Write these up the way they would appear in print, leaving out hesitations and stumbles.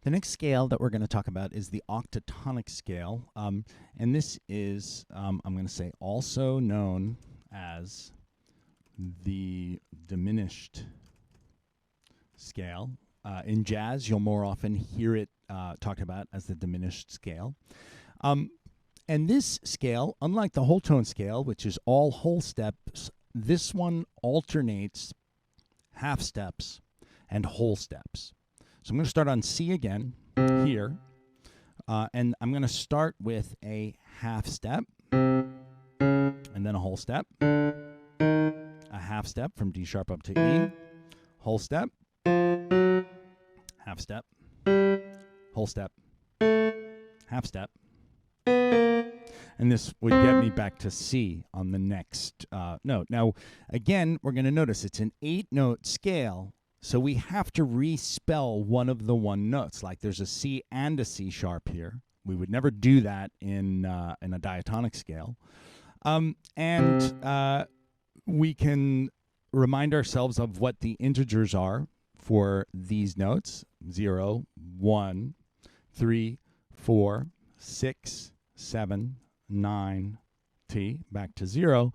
The next scale that we're going to talk about is the octatonic scale, and this is, I'm going to say, also known as the diminished scale. In jazz, you'll more often hear it talked about as the diminished scale. And this scale, unlike the whole tone scale, which is all whole steps, this one alternates half steps and whole steps. So I'm going to start on C again here, and I'm going to start with a half step, and then a whole step, a half step from D sharp up to E, whole step, half step, whole step, half step, and this would get me back to C on the next note. Now, again, we're going to notice it's an 8-note scale, so we have to respell one of the one notes. Like there's a C and a C sharp here. We would never do that in a diatonic scale. And we can remind ourselves of what the integers are for these notes: 0, 1, 3, 4, 6, 7, 9, T, back to 0.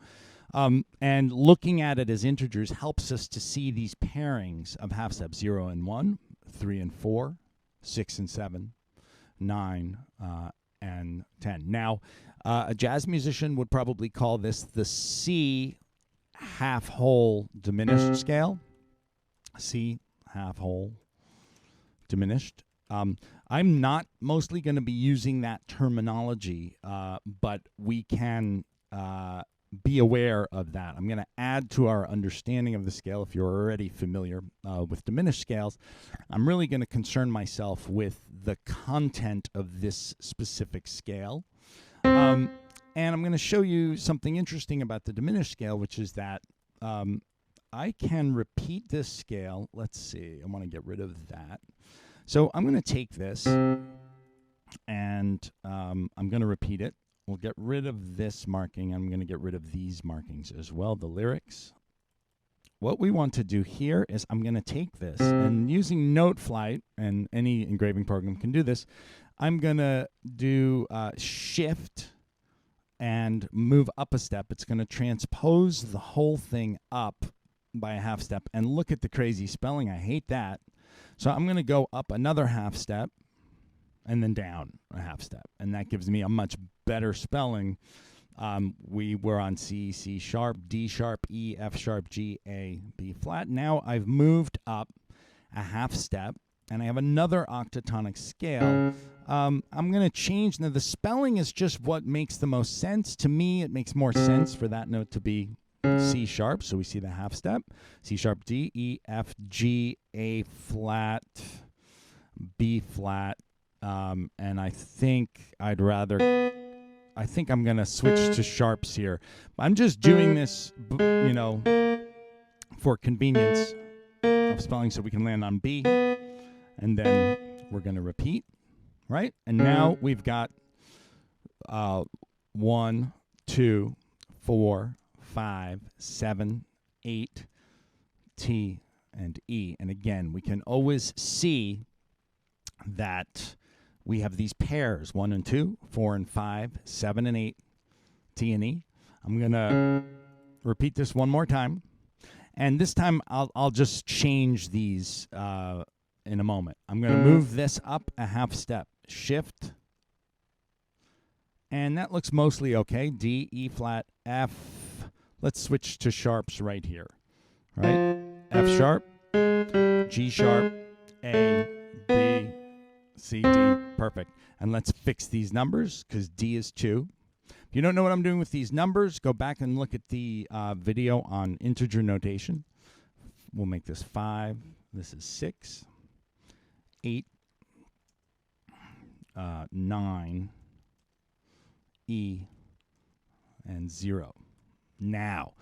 And looking at it as integers helps us to see these pairings of half steps: 0 and 1, 3 and 4, 6 and 7, 9 and 10. Now, a jazz musician would probably call this the C half whole diminished scale. C half whole diminished. I'm not mostly going to be using that terminology, but we can be aware of that. I'm going to add to our understanding of the scale. If you're already familiar with diminished scales, I'm really going to concern myself with the content of this specific scale. And I'm going to show you something interesting about the diminished scale, which is that I can repeat this scale. Let's see. I want to get rid of that. So I'm going to take this, and I'm going to repeat it. We'll get rid of this marking. I'm going to get rid of these markings as well, the lyrics. What we want to do here is I'm going to take this, and using Note Flight, and any engraving program can do this, I'm going to do Shift and move up a step. It's going to transpose the whole thing up by a half step. And look at the crazy spelling. I hate that. So I'm going to go up another half step and then down a half step. And that gives me a much better spelling. We were on C, C sharp, D sharp, E, F sharp, G, A, B flat. Now I've moved up a half step, and I have another octatonic scale. I'm going to change. Now, the spelling is just what makes the most sense. To me, it makes more sense for that note to be C sharp. So we see the half step. C sharp, D, E, F, G, A flat, B flat. And I think I'm going to switch to sharps here. I'm just doing this, for convenience of spelling, so we can land on B. And then we're going to repeat, right? And now we've got 1, 2, 4, 5, 7, 8, T, and E. And again, we can always see that we have these pairs: 1 and 2, 4 and 5, 7 and 8, T and E. I'm going to repeat this one more time. And this time I'll just change these in a moment. I'm going to move this up a half step. Shift. And that looks mostly okay. D, E flat, F. Let's switch to sharps right here. Right? F sharp, G sharp, A, B, C, D. Perfect. And let's fix these numbers, because D is 2. If you don't know what I'm doing with these numbers, go back and look at the video on integer notation. We'll make this 5. This is 6, 8, 9, E, and 0. Now,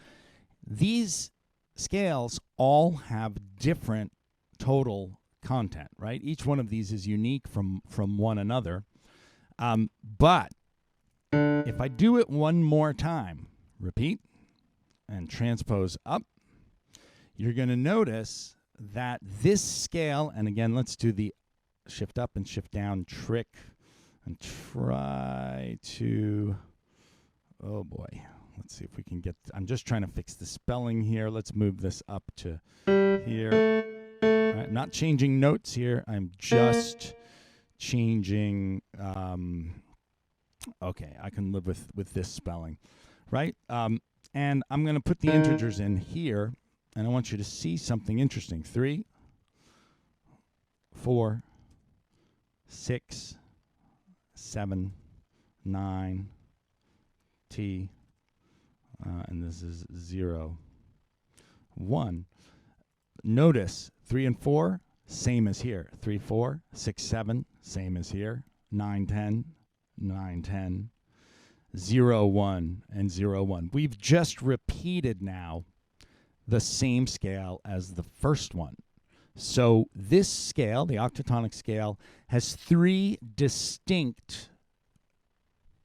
these scales all have different total content, right? Each one of these is unique from one another. But if I do it one more time, repeat and transpose up, you're going to notice that this scale, and again, let's do the shift up and shift down trick and try to, oh boy, let's see if we can get, I'm just trying to fix the spelling here. Let's move this up to here. All right, not changing notes here. I'm just changing, okay, I can live with this spelling, right? And I'm going to put the integers in here, and I want you to see something interesting. 3, 4, 6, 7, 9, T, and this is 0, 1. Notice 3 and 4, same as here. 3, 4, 6, 7, same as here. 9, 10, 9, 10, 0, 1, and 0, 1. We've just repeated now the same scale as the first one. So this scale, the octatonic scale, has 3 distinct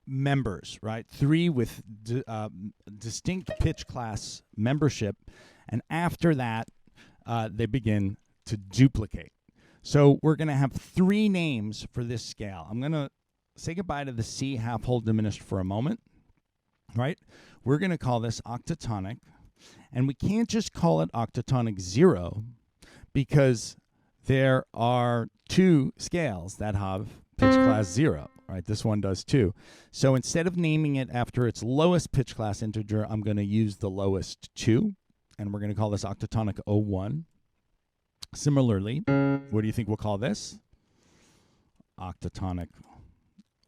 members, right? 3 with distinct pitch class membership, and after that, they begin to duplicate. So we're going to have 3 names for this scale. I'm going to say goodbye to the C half whole diminished for a moment, right? We're going to call this octatonic, and we can't just call it octatonic 0 because there are 2 scales that have pitch class 0, right? This one does too. So instead of naming it after its lowest pitch class integer, I'm going to use the lowest 2, and we're going to call this octatonic 01. Similarly, what do you think we'll call this? Octatonic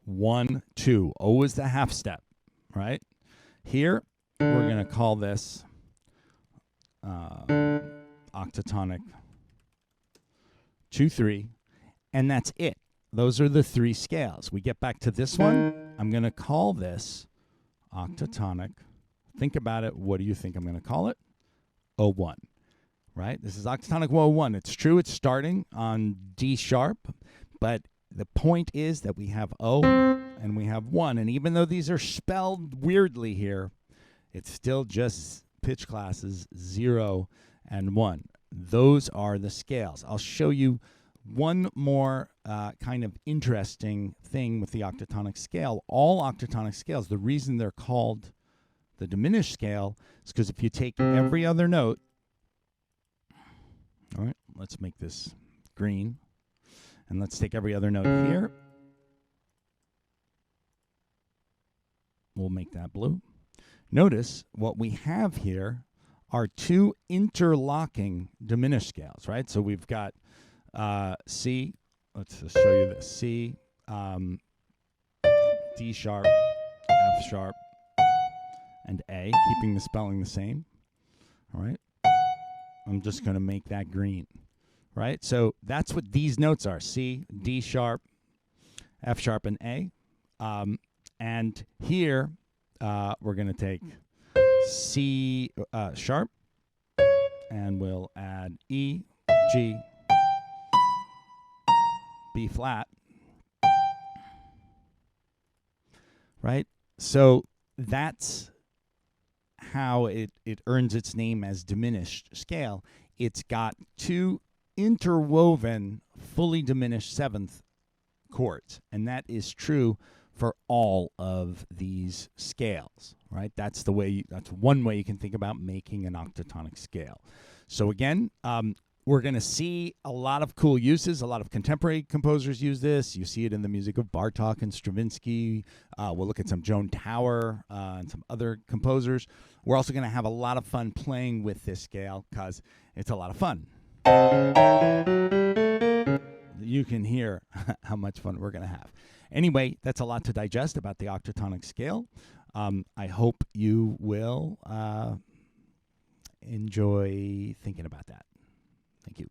1, 2. O is the half step, right? Here, we're going to call this octatonic 2, 3, and that's it. Those are the 3 scales. We get back to this one. I'm going to call this octatonic. Think about it. What do you think I'm going to call it? 01, right? This is octatonic 01. It's true it's starting on D sharp, but the point is that we have O and we have 1. And even though these are spelled weirdly here, it's still just pitch classes 0 and 1. Those are the scales. I'll show you one more kind of interesting thing with the octatonic scale. All octatonic scales, the reason they're called the diminished scale is because if you take every other note, all right, let's make this green, and let's take every other note here. We'll make that blue. Notice what we have here are 2 interlocking diminished scales, right? So we've got C, let's just show you this, C, D sharp, F sharp, and A, keeping the spelling the same, all right? I'm just going to make that green, right? So that's what these notes are, C, D sharp, F sharp, and A. And here, we're going to take C sharp, and we'll add E, G, B flat, right? So that's how it earns its name as diminished scale. It's got 2 interwoven, fully diminished 7th chords, and that is true for all of these scales, right? That's the way. That's one way you can think about making an octatonic scale. So again, we're going to see a lot of cool uses. A lot of contemporary composers use this. You see it in the music of Bartók and Stravinsky. We'll look at some Joan Tower and some other composers. We're also going to have a lot of fun playing with this scale because it's a lot of fun. You can hear how much fun we're going to have. Anyway, that's a lot to digest about the octatonic scale. I hope you will enjoy thinking about that. Thank you.